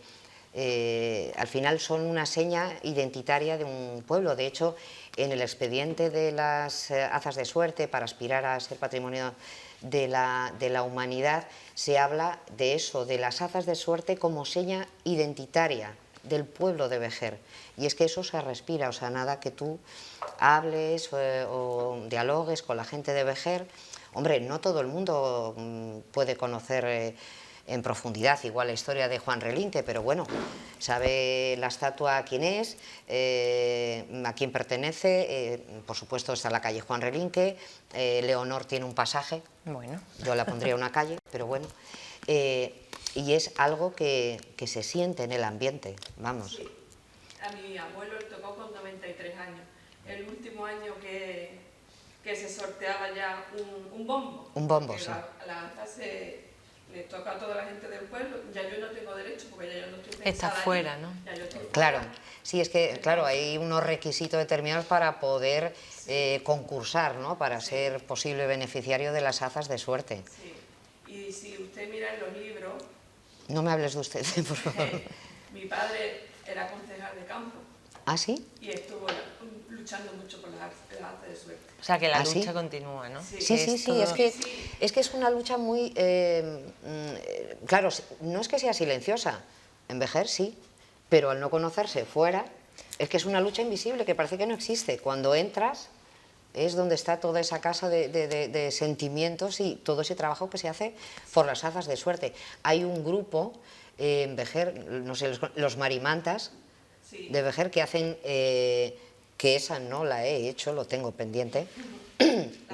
al final son una seña identitaria de un pueblo. De hecho, en el expediente de las azas de suerte para aspirar a ser patrimonio de la humanidad se habla de eso, de las azas de suerte como seña identitaria del pueblo de Vejer. Y es que eso se respira, o sea, nada que tú hables o dialogues con la gente de Vejer. Hombre, no todo el mundo puede conocer en profundidad igual la historia de Juan Relinque, pero bueno, sabe la estatua quién es, a quién pertenece, por supuesto está la calle Juan Relinque, Leonor tiene un pasaje, Bueno. yo la pondría una calle, pero bueno, y es algo que se siente en el ambiente, vamos. Sí. A mi abuelo le tocó con 93 años. El último año que se sorteaba ya un bombo. Un bombo, porque sí. La ANZA le toca a toda la gente del pueblo. Ya yo no tengo derecho porque ya yo no estoy pensada. Está fuera, ¿no? Ya yo estoy fuera. Claro, sí, es que claro, hay unos requisitos determinados para poder concursar, ¿no? Para ser posible beneficiario de las azas de suerte. Sí. Y si usted mira en los libros, No me hables de usted, por favor. mi padre era concejal de campo ¿Ah, sí? y estuvo luchando mucho por las azas de suerte. O sea, que la ¿Ah, sí? lucha continúa, ¿no? Sí. Sí, sí, sí, todo- es que es una lucha muy... claro, no es que sea silenciosa, en Vejer sí, pero al no conocerse fuera, es que es una lucha invisible que parece que no existe. Cuando entras es donde está toda esa casa de sentimientos y todo ese trabajo que se hace por las azas de suerte. Hay un grupo en Vejer, no sé, los marimantas Sí. de Vejer que hacen... que esa no la he hecho, lo tengo pendiente,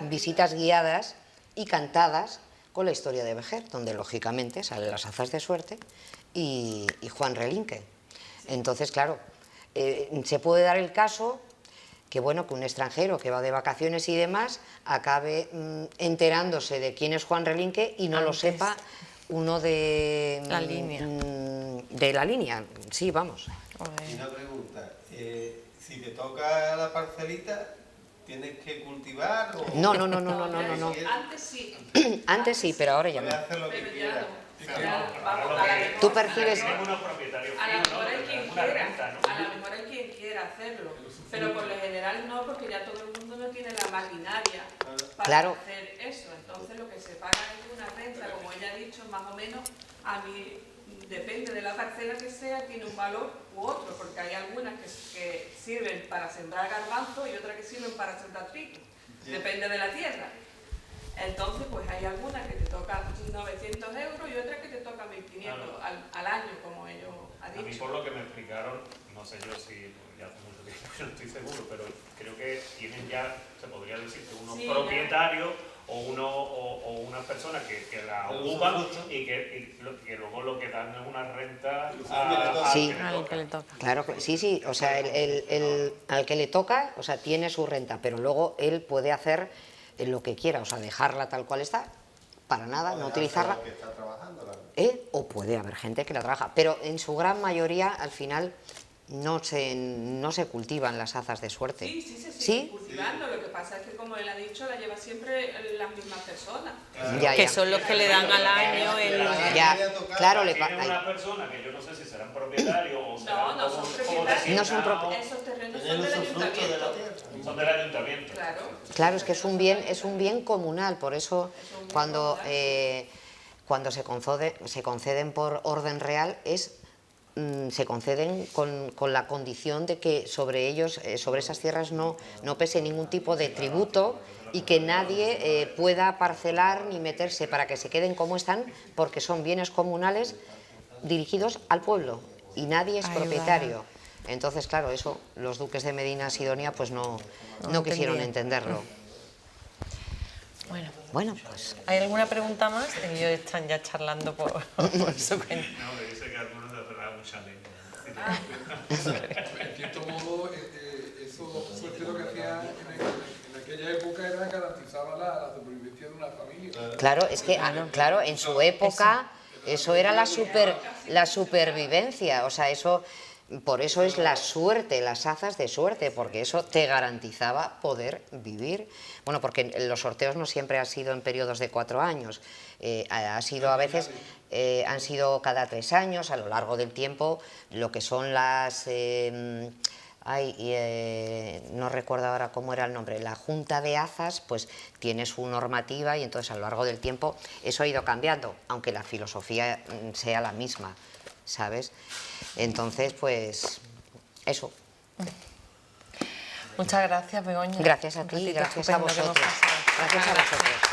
visitas guiadas y cantadas con la historia de Vejer, donde lógicamente salen las azas de suerte y Juan Relinque. Entonces, claro, se puede dar el caso que, bueno, que un extranjero que va de vacaciones y demás acabe enterándose de quién es Juan Relinque y no lo Antes. sepa uno de La línea. de la línea, sí, vamos. Y una pregunta, si te toca la parcelita, ¿tienes que cultivar o...? No. Antes sí. Antes sí, pero ahora ya Puedes no. hacer lo que Pero ya quieras. no. Ya, vamos, Ahora a la lo que- mejor- Tú percibes- Tenemos unos propietarios A lo fijos, mejor hay ¿no? quien Tenemos una quiera, renta, ¿no? a lo mejor hay quien quiera hacerlo, pero por lo general no, porque ya todo el mundo no tiene la maquinaria para Claro. hacer eso. Entonces lo que se paga es una renta, como ella ha dicho, más o menos, a mí depende de la parcela que sea, tiene un valor u otro, porque hay algunas que sirven para sembrar garbanzo y otras que sirven para sembrar trigo, depende de la tierra. Entonces, pues hay algunas que te tocan 900 euros y otras que te tocan 1.500 al año, como ellos han A mí, dicho. por lo que me explicaron, no sé yo si ya hace mucho tiempo, yo no estoy seguro, pero creo que tienen ya, se podría decir, que unos Sí, ya. propietarios o unas personas que la El ocupan usufructo. y que luego lo que dan es una renta Sí. Al que le toca. Claro, sí, o sea, al que le toca, o sea, tiene su renta, pero luego él puede hacer lo que quiera, o sea, dejarla tal cual está, para nada, no utilizarla, Que está trabajando, la... o puede haber gente que la trabaja, pero en su gran mayoría, al final, no se cultivan las azas de suerte. Sí, sí, se sigue ¿Sí? cultivando. Lo que pasa es que, como él ha dicho, la lleva siempre las mismas personas. Ya, Que ya. son los que le dan al año el... Ya, claro, le Tienen pa- una persona que yo no sé si serán propietarios o serán No, no son como propietarios. No son designados, Esos terrenos Tener son el del usufructo de la ayuntamiento. tierra. son del ayuntamiento. Claro. Claro, es que es un bien comunal, por eso cuando se conceden por orden real se conceden con la condición de que sobre ellos, sobre esas tierras no pese ningún tipo de tributo y que nadie pueda parcelar ni meterse para que se queden como están, porque son bienes comunales dirigidos al pueblo y nadie es Ahí va. propietario. Entonces, claro, eso los duques de Medina Sidonia pues no quisieron entendían. entenderlo. Bueno, Bueno, pues ¿hay alguna pregunta más? Ellos están ya charlando por su cuenta. No, me dice que algunos de verdad un chalet. En cierto modo, eso suerte lo que hacía en aquella época era garantizar la supervivencia de una familia. claro, es que claro, en su época eso era la supervivencia, o sea, eso Por eso es la suerte, las azas de suerte, porque eso te garantizaba poder vivir. Bueno, porque los sorteos no siempre han sido en periodos de 4 años, ha sido a veces, han sido cada 3 años, a lo largo del tiempo, lo que son las... no recuerdo ahora cómo era el nombre, la Junta de Azas, pues tiene su normativa y entonces a lo largo del tiempo eso ha ido cambiando, aunque la filosofía sea la misma, ¿sabes? Entonces, pues, eso. Muchas gracias, Begoña. Gracias a ti, Un ratito gracias a estupendo que hemos vosotros. pasado. Gracias a vosotros.